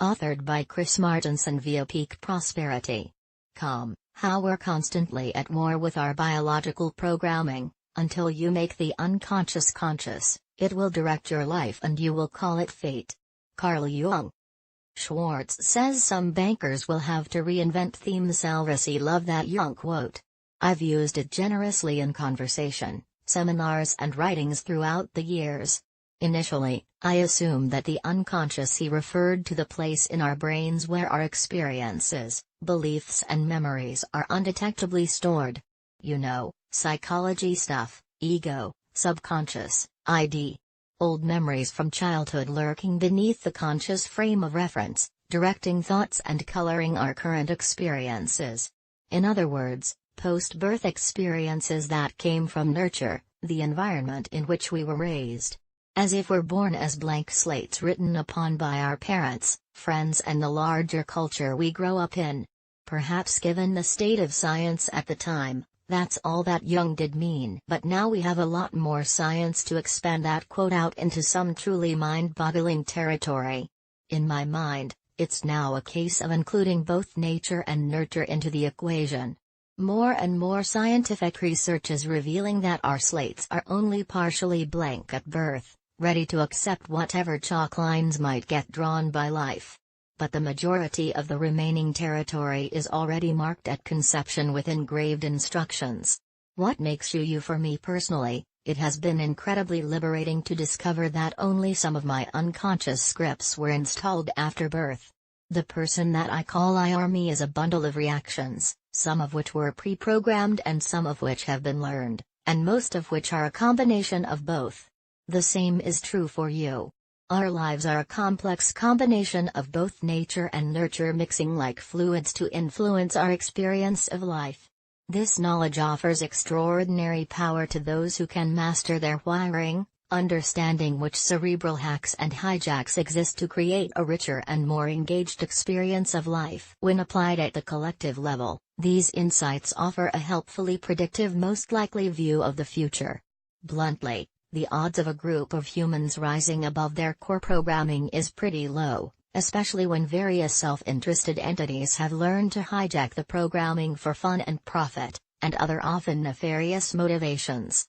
Authored by Chris Martenson via Peak Prosperity. How we're constantly at war with our biological programming. Until you make the unconscious conscious, it will direct your life and you will call it fate. Carl Jung. Schwartz says some bankers will have to reinvent themselves. I love that Jung quote. I've used it generously in conversation, seminars and writings throughout the years. Initially, I assumed that the unconscious he referred to the place in our brains where our experiences, beliefs and memories are undetectably stored. You know, psychology stuff, ego, subconscious, ID. Old memories from childhood lurking beneath the conscious frame of reference, directing thoughts and coloring our current experiences. In other words, post-birth experiences that came from nurture, the environment in which we were raised. As if we're born as blank slates written upon by our parents, friends and the larger culture we grow up in. Perhaps given the state of science at the time, that's all that Jung did mean. But now we have a lot more science to expand that quote out into some truly mind-boggling territory. In my mind, it's now a case of including both nature and nurture into the equation. More and more scientific research is revealing that our slates are only partially blank at birth, ready to accept whatever chalk lines might get drawn by life. But the majority of the remaining territory is already marked at conception with engraved instructions. What makes you you? For me personally, it has been incredibly liberating to discover that only some of my unconscious scripts were installed after birth. The person that I call I or me is a bundle of reactions, some of which were pre-programmed and some of which have been learned, and most of which are a combination of both. The same is true for you. Our lives are a complex combination of both nature and nurture mixing like fluids to influence our experience of life. This knowledge offers extraordinary power to those who can master their wiring, understanding which cerebral hacks and hijacks exist to create a richer and more engaged experience of life. When applied at the collective level, these insights offer a helpfully predictive most likely view of the future. Bluntly, the odds of a group of humans rising above their core programming is pretty low, especially when various self-interested entities have learned to hijack the programming for fun and profit, and other often nefarious motivations.